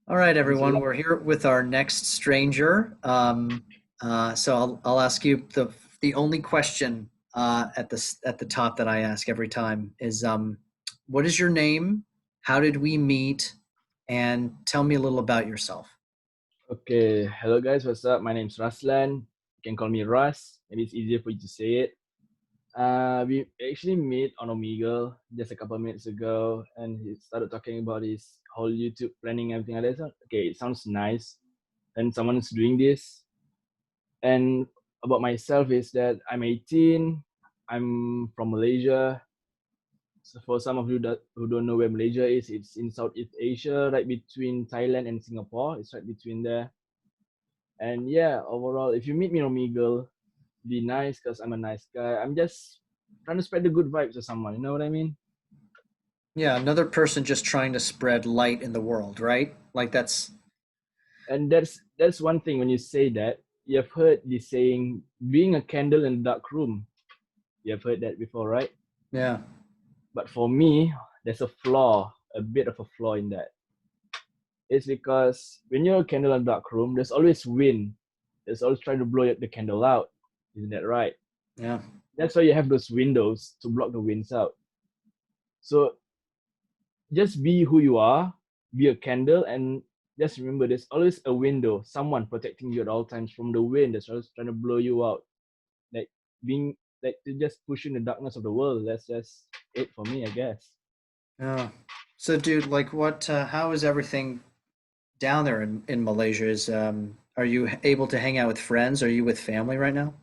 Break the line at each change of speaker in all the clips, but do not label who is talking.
All right,
Thanks a
everyone.
lot.
We're here with our next stranger. So I'll ask you the only question at the top that I ask every time is what is your name? How did we meet? And tell me a little about yourself.
Okay, hello guys, what's up? My name's Raslan. You can call me Ras. Maybe it's easier for you to say it. We actually met on Omegle just a couple of minutes ago, and he started talking about his whole YouTube planning and everything like that. So, okay, it sounds nice, and someone's doing this. And about myself is that I'm 18. I'm from Malaysia. So for some of you that who don't know where Malaysia is, it's in Southeast Asia, right between Thailand and Singapore. It's right between there. And yeah, overall, if you meet me on Omegle, be nice because I'm a nice guy. I'm just trying to spread the good vibes to someone. You know what I mean?
Yeah, another person just trying to spread light in the world, right? Like that's
And that's one thing when you say that. You've heard the saying, being a candle in a dark room. You've heard that before, right?
yeah.
But for me, there's a flaw, a bit of a flaw in that. It's because when you're a candle in a dark room, there's always wind. There's always trying to blow the candle out. Isn't that right?
Yeah.
That's why you have those windows to block the winds out. So just be who you are, be a candle, and just remember there's always a window, someone protecting you at all times from the wind that's always trying to blow you out. Like being like to just push you in the darkness of the world. That's just it for me, I guess.
Yeah. So dude, like how is everything down there in Malaysia? Is are you able to hang out with friends? Are you with family right now?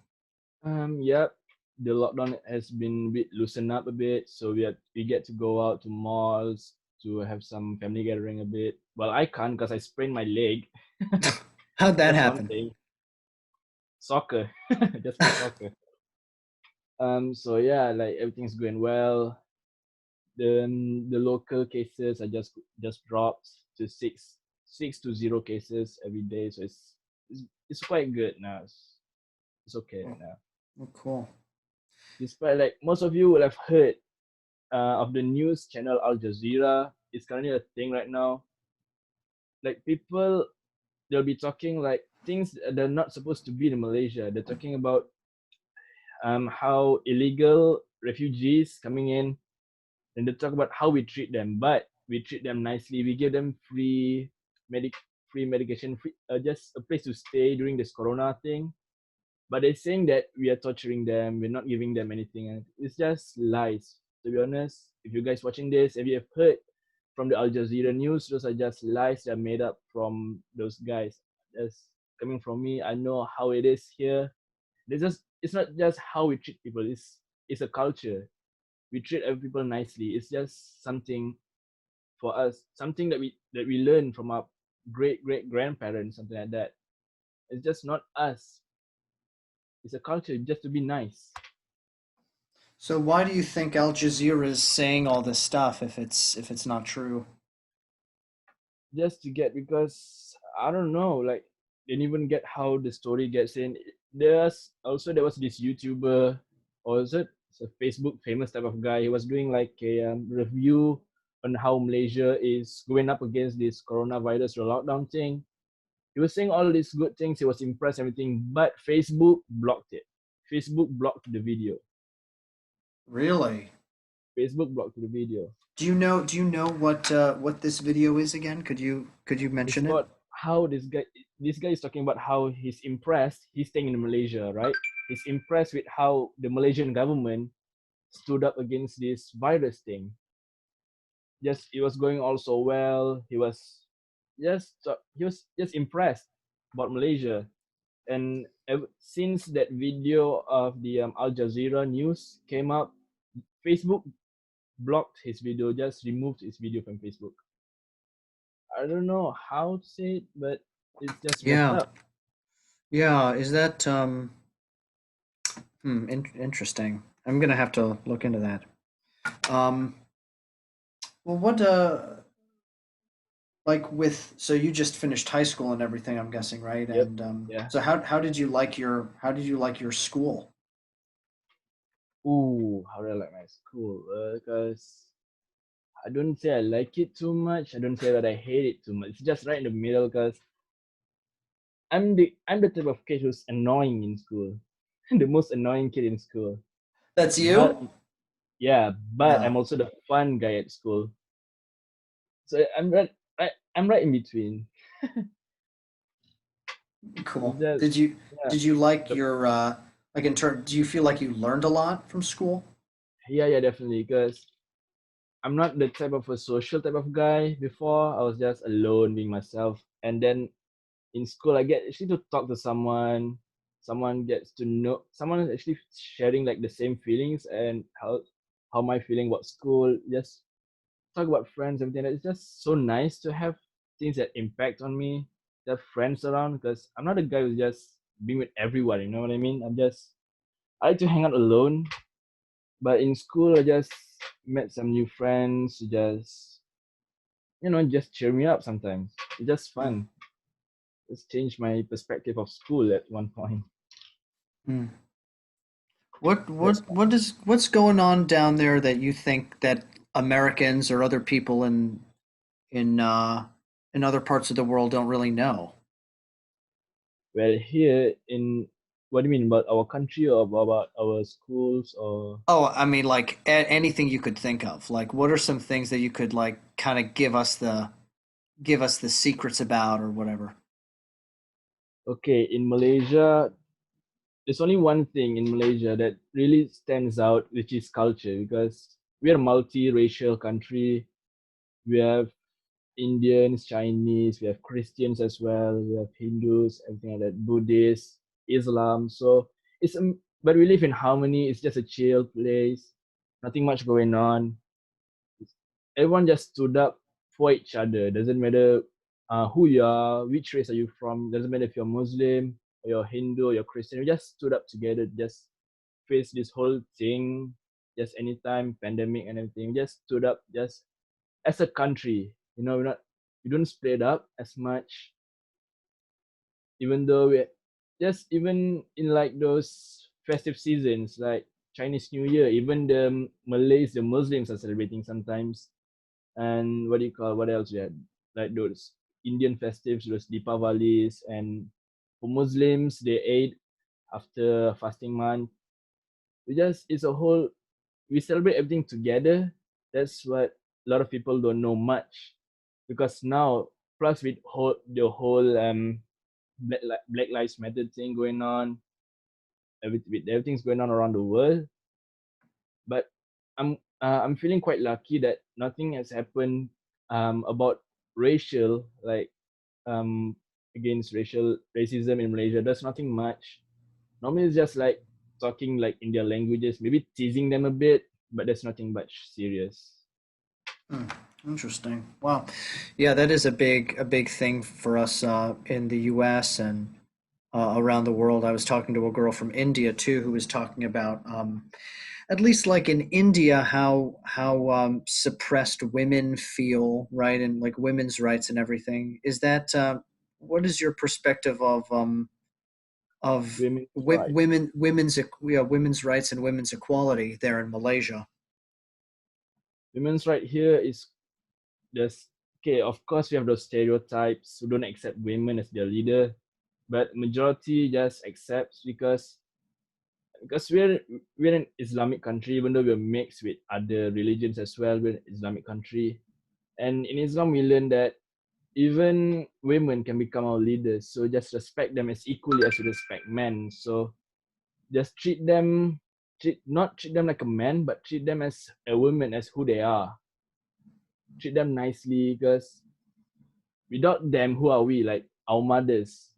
Yep. The lockdown has been a bit loosened up a bit, so we get to go out to malls to have some family gathering a bit. Well, I can't because I sprained my leg.
How'd that
That's one
happen?
thing. Soccer, just play soccer. So yeah, like everything's going well. The local cases are just dropped to six to zero cases every day. So it's quite good now. It's okay
Oh,
now.
oh, cool.
Despite like most of you will have heard of the news channel Al Jazeera. It's currently a thing right now. Like people, they'll be talking like things that they're not supposed to be in Malaysia. They're talking about how illegal refugees coming in, and they talk about how we treat them, but we treat them nicely. We give them medic free medication, just a place to stay during this corona thing. But they're saying that we are torturing them, we're not giving them anything, and it's just lies. To be honest, if you guys watching this, if you have heard from the Al Jazeera news, those are just lies that are made up from those guys. That's coming from me. I know how it is here. It's not just how we treat people. It's a culture. We treat every people nicely. It's just something for us, something that we learn from our great grandparents, something like that. It's just not us. It's a culture just to be nice.
So why do you think Al Jazeera is saying all this stuff if it's not true?
Just to get because I don't know, like they didn't even get how the story gets in. There was this YouTuber, or is it? It's a Facebook famous type of guy. He was doing like a review on how Malaysia is going up against this coronavirus lockdown thing. He was saying all these good things. He was impressed, everything, but Facebook blocked it. Facebook blocked the video.
Really?
Facebook blocked the video.
Do you know what this video is again? Could you
It's
mention it?
about how this guy is talking about how he's impressed. He's staying in Malaysia, right? He's impressed with how the Malaysian government stood up against this virus thing. Just it was going all so well. He was just impressed about Malaysia. And since that video of the Al Jazeera news came up, Facebook blocked his video, just removed his video from Facebook. I don't know how to say it, but it's just messed
Yeah.
up.
Yeah, is that interesting. I'm gonna have to look into that. Um, well, what like with so you just finished high school and everything, I'm guessing, right?
Yep.
And
Yeah.
so how did you like your school?
Ooh, how do I like my school? Because I don't say I like it too much. I don't say that I hate it too much. It's just right in the middle because I'm the type of kid who's annoying in school, the most annoying kid in school.
That's
But
you?
yeah, but
Yeah.
I'm also the fun guy at school. So I'm right in between. It's
Cool.
just yeah,
Did you like
the,
your like in turn, do you feel like you learned a lot from school?
yeah, definitely. Because I'm not the type of a social type of guy. Before I was just alone being myself, and then in school I get actually to talk to someone. Someone gets to know someone is actually sharing like the same feelings and how am I feeling about school. Just talk about friends, everything. It's just so nice to have things that impact on me. To have friends around because I'm not a guy who's just being with everyone. You know what I mean? I like to hang out alone. But in school, I just met some new friends. Who just just cheer me up sometimes. It's just
Mm.
fun. It's changed my perspective of school at one point.
Mm.
That's
What's going on down there that you think that Americans or other people in in other parts of the world don't really know?
well here in what do you mean about our country or about our schools or
Oh, I mean, like anything you could think of. Like, what are some things that you could like kind of give us the secrets about or whatever?
okay, in Malaysia, there's only one thing in Malaysia that really stands out, which is culture, because we're a multiracial country. We have Indians, Chinese, we have Christians as well, we have Hindus, everything like that, Buddhists, Islam. So but we live in harmony. It's just a chill place, nothing much going on. Everyone just stood up for each other. Doesn't matter who you are, which race are you from. Doesn't matter if you're Muslim or you're Hindu or you're Christian. We just stood up together, just face this whole thing. Just anytime pandemic and everything, we just stood up, just as a country. We don't split up as much, even though we just even in like those festive seasons like Chinese New Year, even the Malays, the Muslims are celebrating sometimes. And what else we had? Like those Indian festives, those Deepavalis, and for Muslims they ate after fasting month. It's a whole we celebrate everything together. That's what a lot of people don't know much because now plus with the whole Black Lives Matter thing going on, everything's going on around the world. But I'm feeling quite lucky that nothing has happened about racial like um against racism in Malaysia. There's nothing much. Normally it's just like talking like in their languages, maybe teasing them a bit, but there's nothing much serious.
Hmm, interesting. Wow. Yeah, that is a big thing for us in the U.S. and around the world. I was talking to a girl from India too, who was talking about at least like in India, how suppressed women feel, right, and like women's rights and everything. Is that what is your perspective of
Women's right.
women's rights and women's equality there in Malaysia?
Women's right here is there's okay, of course we have those stereotypes who don't accept women as their leader, but majority just accepts because we're an Islamic country, even though we're mixed with other religions as well. We're an Islamic country, and in Islam we learn that even women can become our leaders. So just respect them as equally as we respect men. So just not treat them like a man, but treat them as a woman, as who they are. Treat them nicely, because without them, who are we? Like our mothers,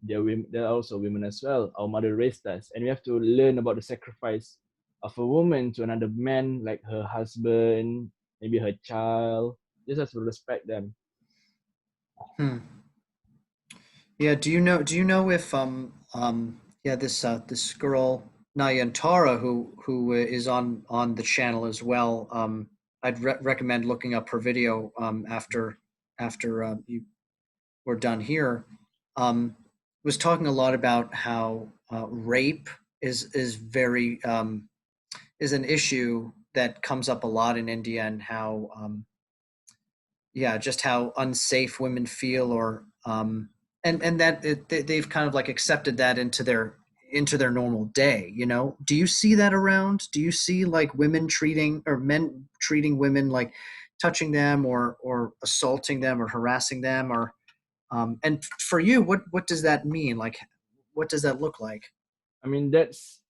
they're women, they're also women as well. Our mother raised us, and we have to learn about the sacrifice of a woman to another man, like her husband, maybe her child. Just have to respect them.
Hmm. Yeah, do you know if yeah, this girl Nayantara who is on the channel as well. I'd recommend looking up her video after you were done here. Was talking a lot about how rape is very is an issue that comes up a lot in India, and how yeah, just how unsafe women feel, or and that they've kind of like accepted that into their normal day. You know, do you see that around? Do you see like women treating or men treating women like touching them or assaulting them or harassing them, or and for you, what does that mean? Like, what does that look like?
I mean, that's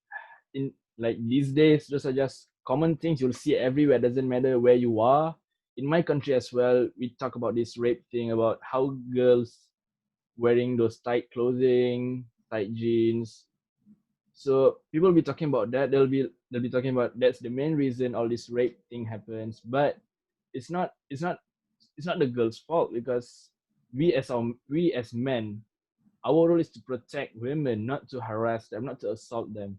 in like these days, those are just common things you'll see everywhere. Doesn't matter where you are. In my country as well, we talk about this rape thing about how girls wearing those tight clothing, tight jeans. So people will be talking about that. They'll be talking about that's the main reason all this rape thing happens. But it's not the girl's fault because we as men, our role is to protect women, not to harass them, not to assault them.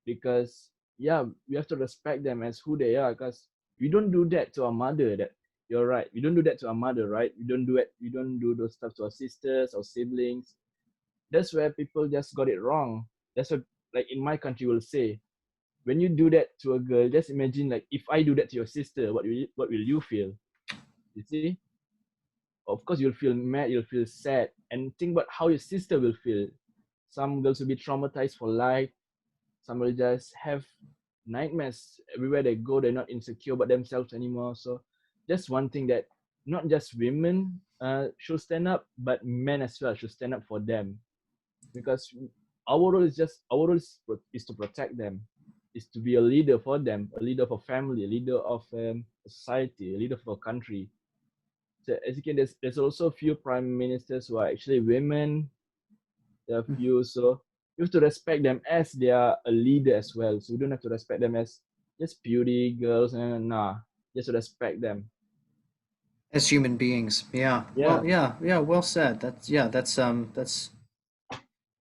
Because yeah, we have to respect them as who they are. Because we don't do that to our mother. That you're right. We don't do that to our mother, right? We don't do it. We don't do those stuff to our sisters or siblings. That's where people just got it wrong. That's what, like in my country, will say when you do that to a girl, just imagine like if I do that to your sister, what will you feel? You see, of course you'll feel mad, you'll feel sad, and think about how your sister will feel. Some girls will be traumatized for life. Some will just have nightmares everywhere they go. They're not insecure about themselves anymore. So that's one thing that not just women should stand up, but men as well should stand up for them, because our role is to protect them, is to be a leader for them, a leader for family, a leader of a society, a leader for a country. So as you can, there's also a few prime ministers who are actually women. There are a few, so you have to respect them as they are a leader as well. So you don't have to respect them as just beauty girls, and nah, just respect them.
As human beings? Yeah.
Yeah,
Well, yeah, yeah. Well said. That's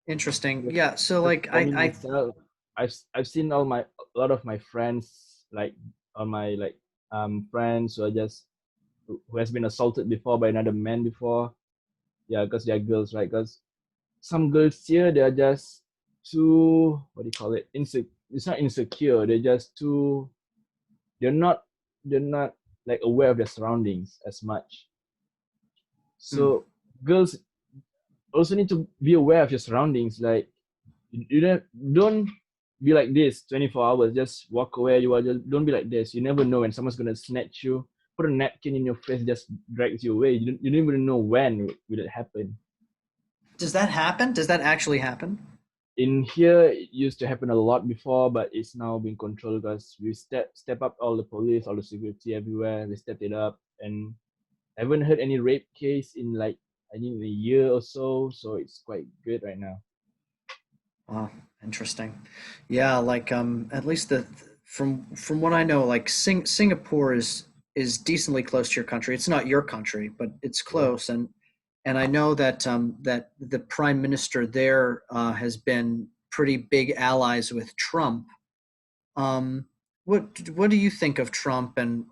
interesting.
because,
Yeah. So
because
like
for me myself, I've seen a lot of my friends, like all my like friends who are just who has been assaulted before by another man before. Yeah, because they're girls, right? Because some girls here they're just too, what do you call it? It's not insecure. They're just too. They're not. They're not like aware of their surroundings as much.
hmm.
So girls also need to be aware of your surroundings. Like you don't be like this 24 hours. Just walk away. You are just don't be like this. You never know when someone's gonna snatch you, put a napkin in your face, just drags you away. You don't even know when will it happen.
Does that happen? Does that actually happen?
In here it used to happen a lot before, but it's now being controlled because we step up all the police, all the security everywhere. We stepped it up, and I haven't heard any rape case in like I think a year or so. So it's quite good right now.
Wow, interesting. Yeah, like at least from what I know, like Singapore is decently close to your country. It's not your country, but it's
Yeah.
close, and I know that that the prime minister there has been pretty big allies with Trump. What do you think of Trump, and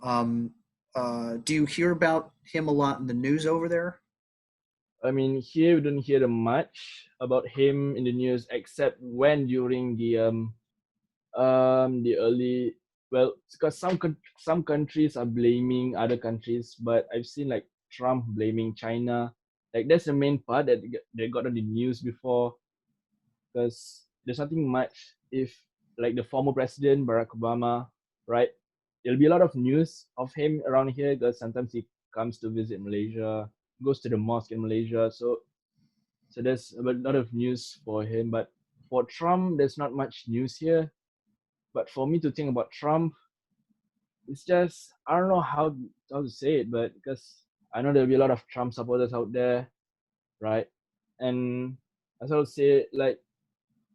do you hear about him a lot in the news over there?
I mean, here we don't hear much about him in the news except when during the early, well, because some countries are blaming other countries, but I've seen like Trump blaming China. Like that's the main part that they got on the news before, because there's nothing much if like the former president Barack Obama, right? There'll be a lot of news of him around here because sometimes he comes to visit Malaysia, goes to the mosque in Malaysia. So there's a lot of news for him. But for Trump, there's not much news here. But for me to think about Trump, it's just I don't know how to say it, but because I know there'll be a lot of Trump supporters out there, right? And as I'll say, like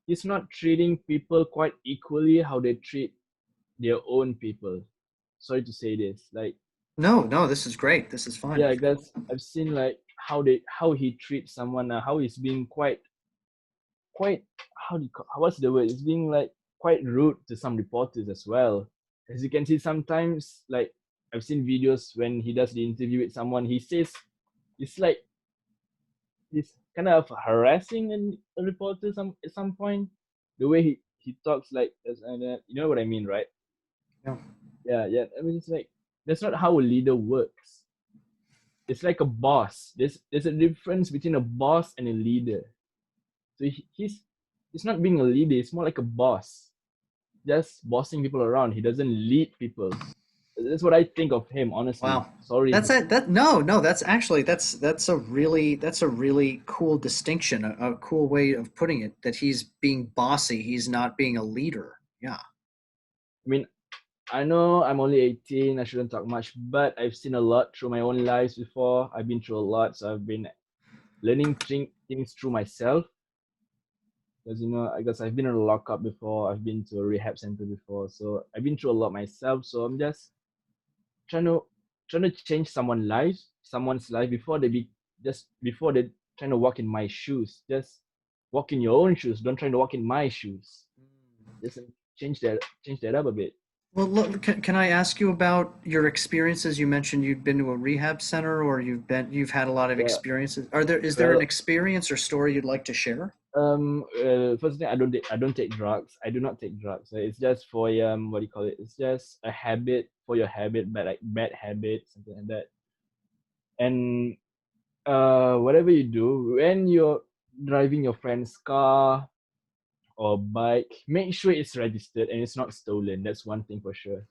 he's not treating people quite equally how they treat their own people. Sorry to say this, like
No, no, this is great. This is fine.
yeah, because I've seen like how he treats someone, how he's being quite how do you call, what's the word? It's being like quite rude to some reporters as well. As you can see, sometimes like I've seen videos when he does the interview with someone, he says it's like he's kind of harassing a reporter at some point. The way he talks like you know what I mean, right?
Yeah.
Yeah, yeah. I mean, it's like that's not how a leader works. it's like a boss. There's a difference between a boss and a leader. So he's not being a leader. It's more like a boss, just bossing people around. He doesn't lead people. That's what I think of him, honestly.
Wow.
Sorry.
That's a, that no, that's actually that's a really cool distinction, a cool way of putting it, that he's being bossy, he's not being a leader. Yeah.
I mean, I know I'm only 18. I shouldn't talk much, but I've seen a lot through my own lives before. I've been through a lot, so I've been learning things through myself. Because I guess I've been in a lockup before. I've been to a rehab center before, so I've been through a lot myself. So I'm just trying to trying to change someone's life before before they trying to walk in my shoes. Just walk in your own shoes. Don't try to walk in my shoes. Just change that up a bit.
Well, look, can I ask you about your experiences? You mentioned you'd been to a rehab center, or you've had a lot of
Yeah.
experiences. Is there an
Well,
experience or story you'd like to share?
first thing, I don't take drugs. I do not take drugs. So it's just for what do you call it? It's just a habit for your habit, but like bad habit, something like that. And whatever you do, when you're driving your friend's car or bike, make sure it's registered and it's not stolen. That's one thing for sure.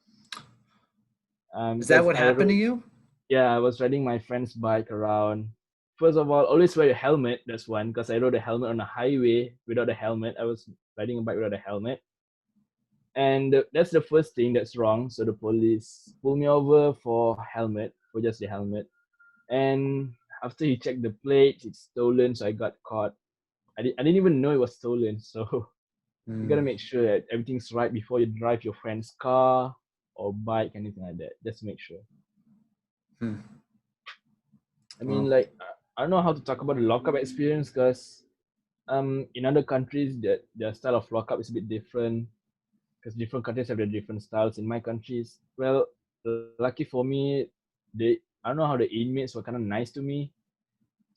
Is that
Because
what happened to you?
I was riding my friend's bike around. First of all, always wear a helmet. That's one, because I rode a helmet on the highway without a helmet. I was riding a bike without a helmet. And that's the first thing that's wrong. So the police pulled me over for helmet, for just the helmet. And after he checked the plates, it's stolen. So I got caught. I didn't even know it was stolen. So you gotta
Hmm.
make sure that everything's right before you drive your friend's car or bike, anything like that. Just make sure.
Hmm.
I mean,
Well,
like I don't know how to talk about the lockup experience because in other countries that their style of lockup is a bit different because different countries have their different styles. In my countries, well, lucky for me, they I don't know how the inmates were kind of nice to me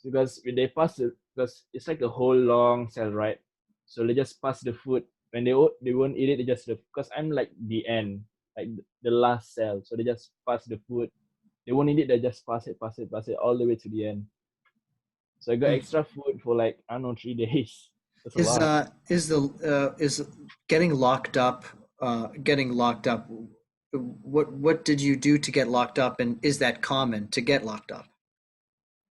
because when they pass the because it's like a whole long cell, right? So they just pass the food when they won't eat it. They just because I'm like the end, like the last cell, so they just pass the food. They won't eat it. They just pass it all the way to the end. So I got
hmm.
extra food for like I don't know 3 days. That's a lot.
Is getting locked up? What did you do to get locked up, and is that common to get locked up?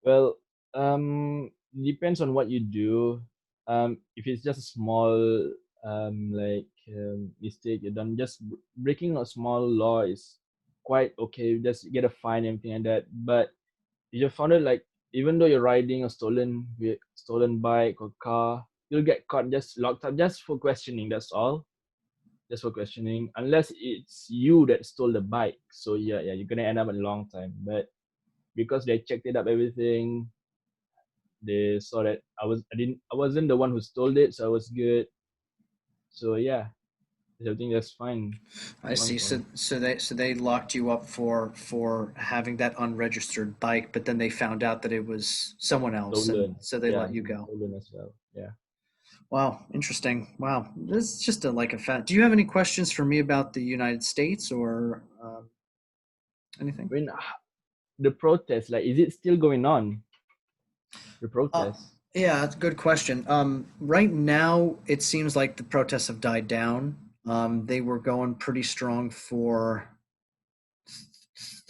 Well, depends on what you do. If it's just a small mistake you done, just breaking a small law is quite okay. Just get a fine and everything like that. But if you found it like even though you're riding a stolen bike or car, you'll get caught just locked up just for questioning. That's all. Just for questioning. Unless it's you that stole the bike. So yeah, you're gonna end up a long time. But because they checked it up everything, they saw that I wasn't the one who stole it, so I was good. So yeah, everything that's fine.
I
As long
see.
for me.
So they locked you up for having that unregistered bike, but then they found out that it was someone else, and
Stolen.
so they
Yeah,
let you go.
stolen as well. Yeah.
Wow, interesting. Wow, this is just a like a fact. Do you have any questions for me about the United States or anything?
I mean the protest, like is it still going on? The
Uh,
protest.
yeah, that's a good question. Right now, it seems like the protests have died down. They were going pretty strong for,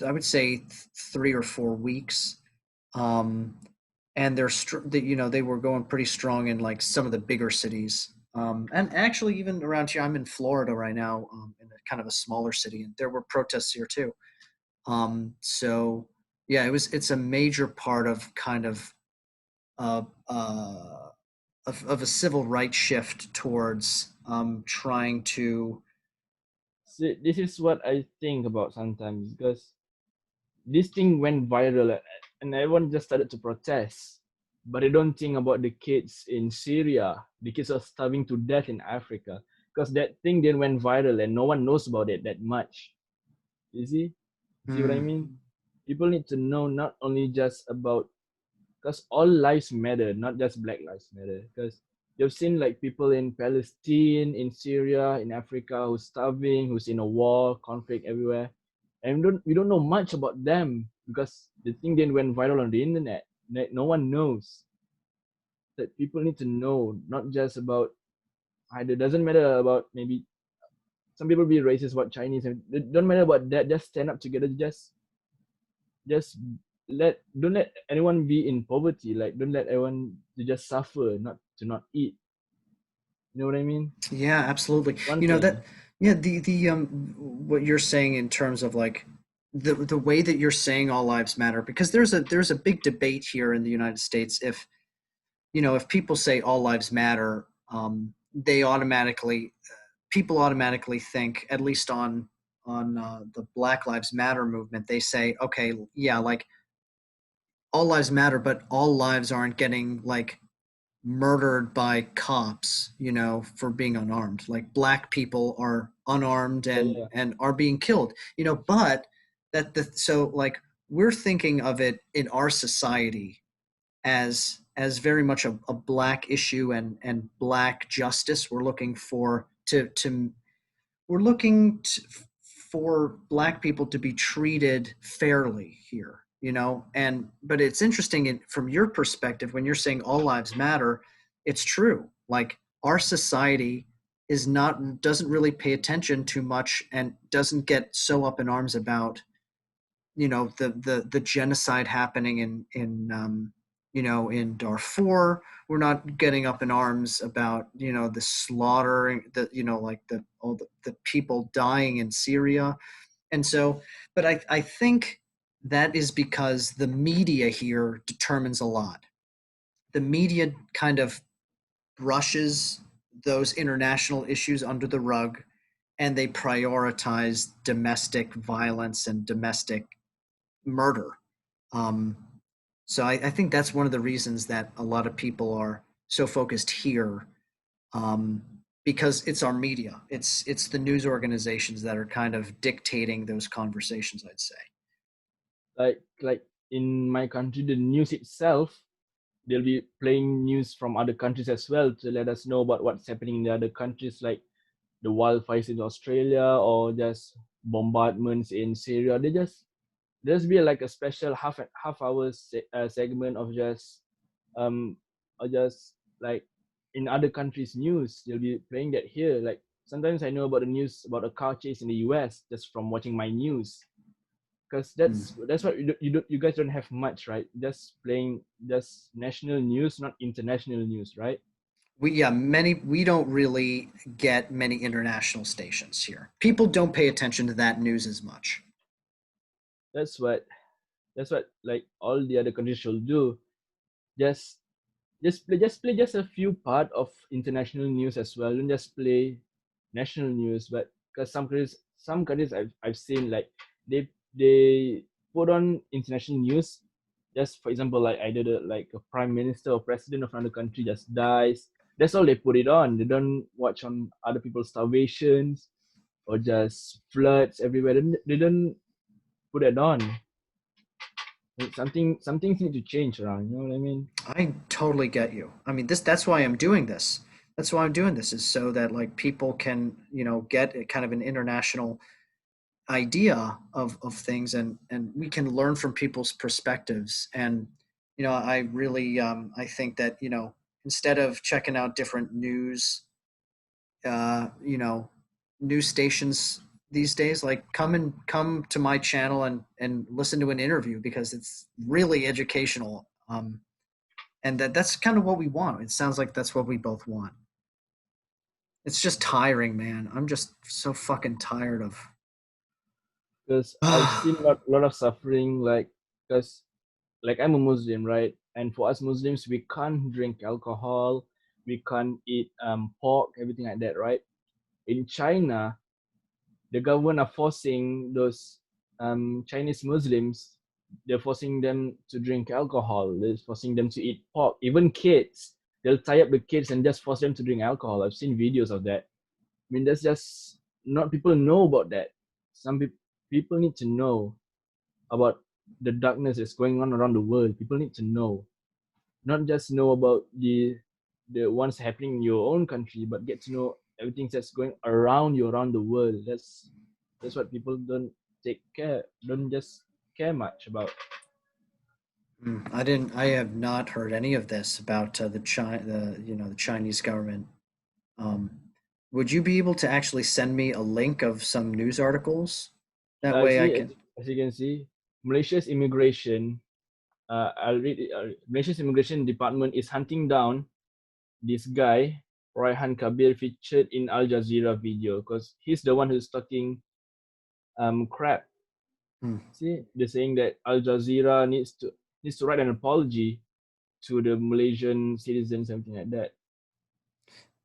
I would say, 3 or 4 weeks. Um, and they were going pretty strong in like some of the bigger cities. And actually, even around here, I'm in Florida right now, in a kind of a smaller city, and there were protests here too. So yeah, it's a major part of kind uh, uh, of a civil rights shift towards trying to.
See, this is what I think about sometimes because this thing went viral and everyone just started to protest. But they don't think about the kids in Syria. The kids are starving to death in Africa because that thing then went viral and no one knows about it that much. You see? You see what I
Hmm.
mean? People need to know not only just about because all lives matter, not just Black Lives Matter. Because you've seen like people in Palestine, in Syria, in Africa who's starving, who's in a war, conflict everywhere, and we don't know much about them. because the thing then went viral on the internet. No one knows that people need to know, not just about either. Doesn't matter about maybe some people be racist about Chinese. And it don't matter about that. Just stand up together. Just don't let anyone be in poverty. Like don't let everyone to just suffer, not to not eat. You know what I mean?
Yeah, absolutely.
One
You know
thing.
that yeah, the what you're saying in terms of like the way that you're saying all lives matter, because there's a big debate here in the United States. If you know, if people say all lives matter, they automatically people automatically think, at least on the Black Lives Matter movement, they say, okay, yeah, like all lives matter, but all lives aren't getting like murdered by cops, you know, for being unarmed. Like black people are unarmed
Yeah, yeah.
and are being killed, you know, but that the so like we're thinking of it in our society as very much a black issue and black justice. We're looking for to we're looking to, for black people to be treated fairly here, you know. And but it's interesting from your perspective when you're saying all lives matter. It's true, like our society is not doesn't really pay attention too much and doesn't get so up in arms about, you know, the genocide happening in you know, in Darfur. We're not getting up in arms about, you know, the slaughter, the, you know, like the all the people dying in Syria. And so, but I think that is because the media here determines a lot. The media kind of brushes those international issues under the rug, and they prioritize domestic violence and domestic murder. Um, so I think that's one of the reasons that a lot of people are so focused here, um, because it's our media, it's the news organizations that are kind of dictating those conversations, I'd say.
Like in my country, the news itself, they'll be playing news from other countries as well to let us know about what's happening in the other countries, like the wildfires in Australia or just bombardments in Syria. They just there's be like a special half hour segment of just um or just like in other countries news. They'll be playing that here. Like sometimes I know about the news about a car chase in the US just from watching my news, because
Mm.
that's what you guys don't have much, right? Just playing just national news, not international news, right?
We yeah, many we don't really get many international stations here. People don't pay attention to that news as much.
That's what like all the other countries should do. Just just play just a few part of international news as well. Don't just play national news, but because some countries I've seen like they put on international news. Just for example, like either like a prime minister or president of another country just dies. That's all they put it on. They don't watch on other people's starvations or just floods everywhere. They don't put it on. Some things need to change around. You know what I mean?
I totally get you. I mean, that's why I'm doing this. That's why I'm doing this, is so that like people can, you know, get a kind of an international idea of things, and we can learn from people's perspectives. And you know, I really I think that, you know, instead of checking out different you know, news stations these days, like come to my channel and listen to an interview, because it's really educational. And that's kind of what we want. It sounds like that's what we both want. It's just tiring, man. I'm just so fucking tired of
Because I've seen lot of suffering, like because like I'm a Muslim, right? And for us Muslims, we can't drink alcohol, we can't eat pork, everything like that, right? In China, the government are forcing those Chinese Muslims, they're forcing them to drink alcohol, they're forcing them to eat pork. Even kids, they'll tie up the kids and just force them to drink alcohol. I've seen videos of that. I mean, that's just not people know about that. Some people need to know about the darkness that's going on around the world. People need to know, not just know about the ones happening in your own country, but get to know everything that's going around you around the world. That's what people don't take care. Don't just. care much about.
I didn't. I have not heard any of this about the Chinese government. Um, would you be able to actually send me a link of some news articles? That way I
Actually,
can.
as you can see, Malaysia's immigration, I'll read it. Malaysia's immigration department is hunting down this guy, Raihan Kabir, featured in Al Jazeera video because he's the one who's talking crap.
Hmm.
See, they're saying that Al Jazeera needs to write an apology to the Malaysian citizens, something like that.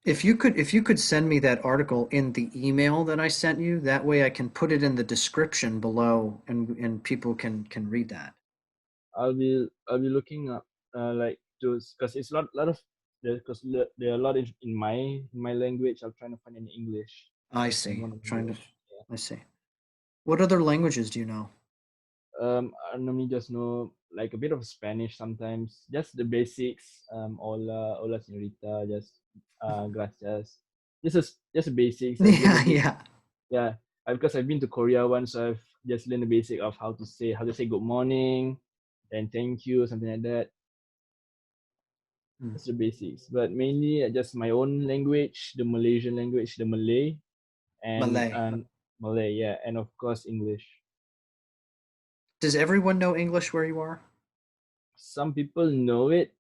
If you could send me that article in the email that I sent you, that way I can put it in the description below, and people can read that.
I'll be looking up like those because it's lot of because there are a lot in my language. I'm trying to find in English.
I
Just in
see.
one
Trying to.
language. Yeah.
I see. What other languages do you know?
I normally just know like a bit of Spanish sometimes, just the basics. Hola, señorita, just gracias. Just the basics. I've learned a
Yeah,
bit.
yeah.
Yeah, because I've been to Korea once, so I've just learned the basic of how to say good morning, and thank you, something like that.
Hmm.
That's the basics. But mainly just my own language, the Malaysian language, the Malay, and
Malay.
Malay, yeah, and of course English.
Does everyone know English where you are?
Some people know it,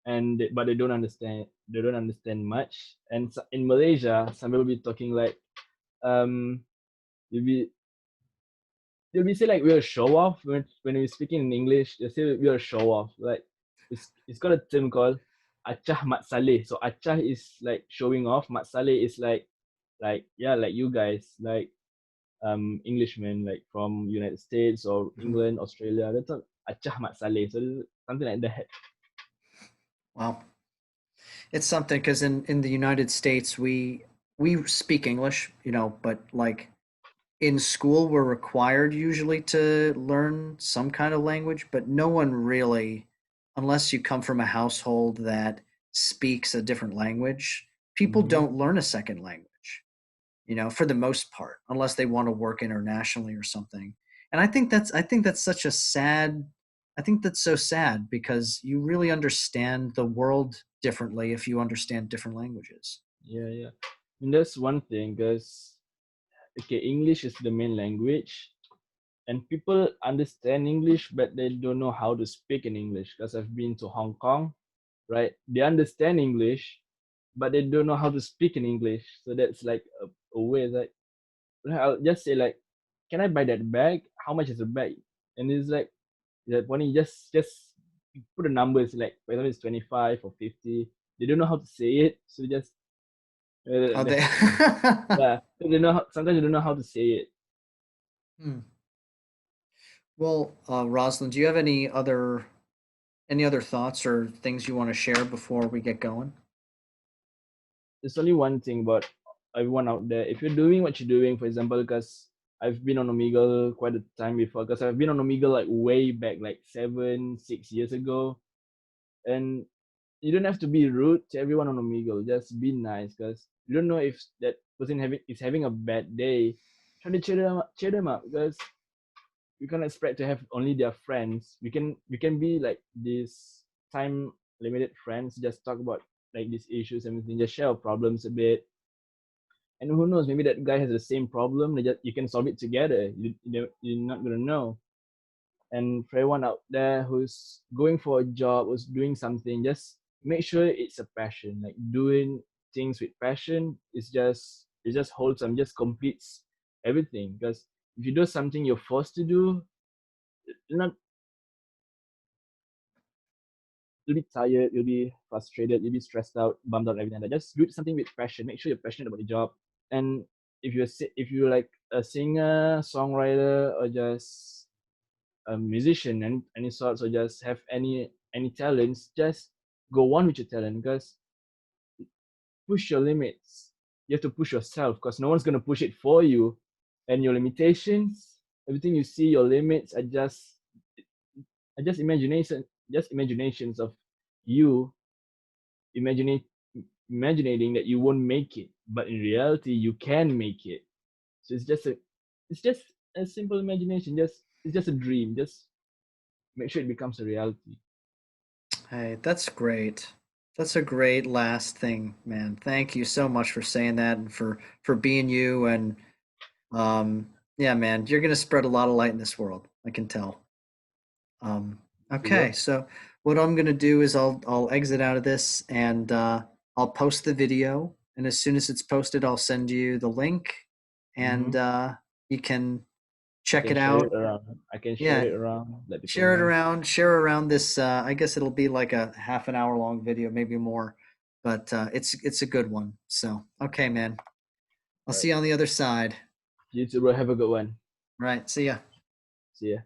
but they don't understand. They don't understand much. And so in Malaysia, some people be talking like um, you'll be they'll be say like we're a show off when we're speaking in English. They say we're a show off. Like it's got a term called acah mat saleh. So acah is like showing off. Mat saleh is like yeah, like you guys, like Englishmen like from United States or
Mhm.
England, Australia. That's a acah mat saleh. So something like that.
Wow. It's something because in the United States we speak English, but like in school we're required usually to learn some kind of language, but no one really, unless you come from a household that speaks a different language, people
Mm-hmm.
don't learn a second language, for the most part, unless they want to work internationally or something. And I think that's such a sad I think that's so sad because you really understand the world differently if you understand different languages.
Yeah, yeah. And that's one thing, because okay, English is the main language, and people understand English, but they don't know how to speak in English. Because I've been to Hong Kong, right? They understand English, but they don't know how to speak in English. So that's like a way that I'll just say like, "Can I buy that bag? How much is the bag?" And it's like that when you just put the numbers like for example it's 25 or 50. They don't know how to say it, so they just
Oh, they
yeah. So they know sometimes they don't know how to say it.
Hmm. Well, Rosalind, do you have any other thoughts or things you want to share before we get going?
There's only one thing about everyone out there. If you're doing what you're doing, for example, because I've been on Omegle quite a time before, because I've been on Omegle like way back, like 7, 6 years ago. And you don't have to be rude to everyone on Omegle. Just be nice, because you don't know if that person having a bad day. Try to cheer them up, because we cannot expect to have only their friends. We can be like this time limited friends, just talk about like these issues, everything, just share our problems a bit. And who knows, maybe that guy has the same problem. You can solve it together. You're not gonna know. And for everyone out there who's going for a job, who's doing something, just make sure it's a passion. Like doing things with passion is just wholesome, just completes everything. Because if you do something you're forced to do, you're not you'll be tired, you'll be frustrated, you'll be stressed out, bummed out, everything like that. Just do something with passion. Make sure you're passionate about the job. And if you're like a singer, songwriter, or just a musician and any sorts, or just have any talents, just go on with your talent, because push your limits. You have to push yourself, because no one's gonna push it for you. And your limitations, everything you see, your limits are just imaginations of you imagining imagining that you won't make it, but in reality you can make it. So it's just a simple imagination. Just it's just a dream. Just make sure it becomes a reality.
Hey, that's great. That's a great last thing, man. Thank you so much for saying that and for being you and yeah, man, you're gonna spread a lot of light in this world. I can tell. Um,
So yeah,
okay, so what I'm gonna do is I'll exit out of this and I'll post the video, and as soon as it's posted, I'll send you the link,
mm-hmm.
and you can
I
check
can
it
share
out.
it around. I can share
Yeah,
it around. Let people
share it
know.
around. Share around this. I guess it'll be like a half an hour long video, maybe more, but it's a good one. So okay, man. I'll
All
see
right.
you on the other side.
You too, bro. Have a good one.
Right. See ya.
See ya.